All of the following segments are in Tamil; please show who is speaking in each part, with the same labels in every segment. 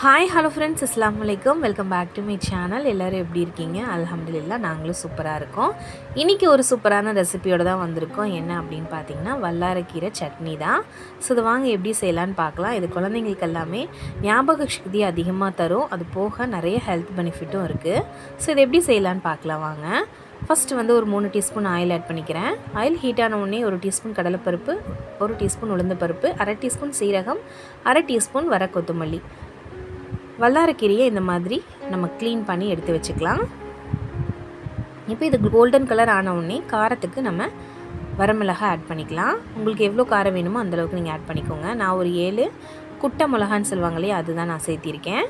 Speaker 1: ஹாய் ஹலோ ஃப்ரெண்ட்ஸ், அஸ்ஸலாமு அலைக்கும். Welcome back to my channel. எல்லோரும் எப்படி இருக்கீங்க? அல்ஹம்துலில்லாஹ் நாங்களும் சூப்பராக இருக்கோம். இன்றைக்கி ஒரு சூப்பரான ரெசிபியோடு தான் வந்திருக்கோம். என்ன அப்படின்னு பார்த்தீங்கன்னா, வல்லாரக்கீரை சட்னி தான். ஸோ இது வாங்க எப்படி செய்யலான்னு பார்க்கலாம். இது குழந்தைங்களுக்கு எல்லாமே ஞாபக சக்தி அதிகமாக தரும். அது போக நிறைய ஹெல்த் பெனிஃபிட்டும் இருக்குது. ஸோ இது எப்படி செய்யலான்னு பார்க்கலாம் வாங்க. ஃபஸ்ட்டு வந்து ஒரு 3 டீஸ்பூன் ஆயில் ஆட் பண்ணிக்கிறேன். ஆயில் ஹீட் ஆன உடனே 1 டீஸ்பூன் கடலைப்பருப்பு, 1 டீஸ்பூன் உளுந்தப்பருப்பு, அரை டீஸ்பூன் சீரகம், அரை டீஸ்பூன் வர கொத்தமல்லி. வல்லாரக்கீரையை இந்த மாதிரி நம்ம க்ளீன் பண்ணி எடுத்து வச்சுக்கலாம். இப்போ இது கோல்டன் கலர் ஆன உடனே காரத்துக்கு நம்ம வரமிளகாய் ஆட் பண்ணிக்கலாம். உங்களுக்கு எவ்வளோ காரம் வேணுமோ அந்தளவுக்கு நீங்கள் ஆட் பண்ணிக்கோங்க. நான் ஒரு 7 குட்டை மிளகான்னு சொல்லுவாங்க இல்லையா, அதுதான் நான் சேர்த்திருக்கேன்.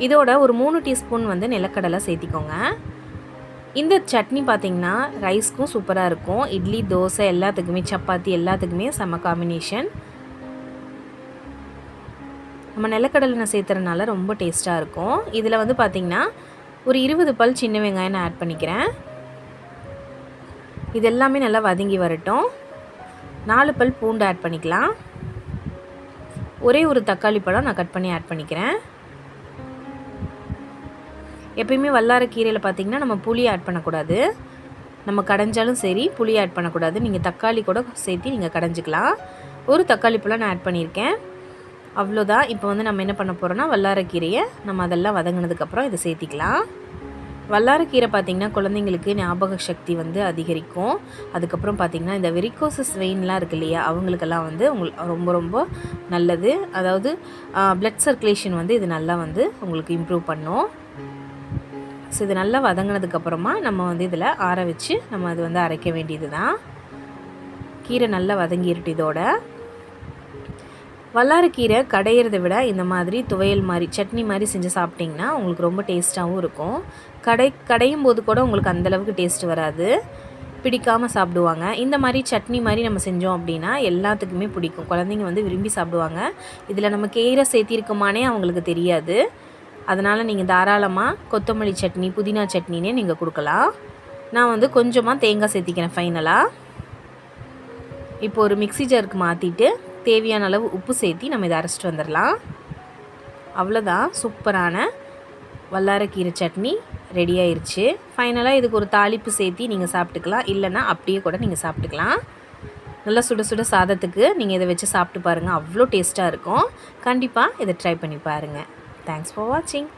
Speaker 1: இதோட ஒரு 3 டீஸ்பூன் வந்து நிலக்கடலை சேர்த்திக்கோங்க. இந்த சட்னி பார்த்திங்கன்னா ரைஸ்க்கும் சூப்பராக இருக்கும். இட்லி, தோசை எல்லாத்துக்குமே, சப்பாத்தி எல்லாத்துக்குமே செம்ம காம்பினேஷன். நம்ம நிலக்கடலை சேர்த்துறதுனால ரொம்ப டேஸ்ட்டாக இருக்கும். இதில் வந்து பார்த்திங்கன்னா ஒரு 20 பல் சின்ன வெங்காயம் நான் ஆட் பண்ணிக்கிறேன். இது எல்லாமே நல்லா வதங்கி வரட்டும். 4 பல் பூண்டு ஆட் பண்ணிக்கலாம். ஒரே ஒரு தக்காளி பழம் நான் கட் பண்ணி ஆட் பண்ணிக்கிறேன். எப்பயுமே வல்லாரக்கீரையில் பார்த்திங்கன்னா நம்ம புளி ஆட் பண்ணக்கூடாது. நம்ம கடைஞ்சாலும் சரி புளி ஆட் பண்ணக்கூடாது. நீங்கள் தக்காளி கூட சேர்த்து நீங்கள் கடைஞ்சிக்கலாம். ஒரு தக்காளி பழம் நான் ஆட் பண்ணியிருக்கேன். அவ்வளோதான். இப்போ வந்து நம்ம என்ன பண்ண போகிறோன்னா, வல்லாரக்கீரையை நம்ம அதெல்லாம் வதங்கினதுக்கப்புறம் இதை சேர்த்திக்கலாம். வல்லாரக்கீரை பார்த்திங்கன்னா குழந்தைங்களுக்கு ஞாபக சக்தி வந்து அதிகரிக்கும். அதுக்கப்புறம் பார்த்திங்கன்னா இந்த வெரிகோசஸ் வெயின்லாம் இருக்குது இல்லையா, அவங்களுக்கெல்லாம் வந்து ரொம்ப ரொம்ப நல்லது. அதாவது பிளட் சர்க்குலேஷன் வந்து இது நல்லா வந்து உங்களுக்கு இம்ப்ரூவ் பண்ணும். ஸோ இது நல்லா வதங்கினதுக்கப்புறமா நம்ம வந்து இதில் ஆற வச்சு நம்ம அது வந்து அரைக்க வேண்டியது தான். கீரை நல்லா வதங்கிருட்டு. இதோட வல்லாரக்கீரை கடையிறதை விட இந்த மாதிரி துவையல் மாதிரி சட்னி மாதிரி செஞ்சு சாப்பிட்டிங்கன்னா உங்களுக்கு ரொம்ப டேஸ்ட்டாகவும் இருக்கும். கடையும் போது கூட உங்களுக்கு அந்தளவுக்கு டேஸ்ட் வராது, பிடிக்காமல் சாப்பிடுவாங்க. இந்த மாதிரி சட்னி மாதிரி நம்ம செஞ்சோம் அப்படின்னா எல்லாத்துக்குமே பிடிக்கும். குழந்தைங்க வந்து விரும்பி சாப்பிடுவாங்க. இதில் நம்ம கீரை சேர்த்திருக்கோமானே அவங்களுக்கு தெரியாது. அதனால் நீங்கள் தாராளமாக கொத்தமல்லி சட்னி, புதினா சட்னினே நீங்கள் கொடுக்கலாம். நான் வந்து கொஞ்சமாக தேங்காய் சேர்த்திக்கிறேன் ஃபைனலாக. இப்போ ஒரு மிக்ஸி ஜாருக்கு மாற்றிட்டு தேவையான அளவு உப்பு சேர்த்தி நம்ம இதை அரைச்சிட்டு வந்துடலாம். அவ்வளோதான், சூப்பரான வல்லாரக்கீரை சட்னி ரெடி ஆயிடுச்சு. ஃபைனலாக இதுக்கு ஒரு தாளிப்பு சேர்த்தி நீங்கள் சாப்பிட்டுக்கலாம். இல்லைனா அப்படியே கூட நீங்கள் சாப்பிட்டுக்கலாம். நல்லா சுட சுட சாதத்துக்கு நீங்கள் இதை வச்சு சாப்பிட்டு பாருங்கள். அவ்வளோ டேஸ்ட்டாக இருக்கும். கண்டிப்பாக இதை ட்ரை பண்ணி பாருங்கள். தேங்க்ஸ் ஃபார் வாட்சிங்.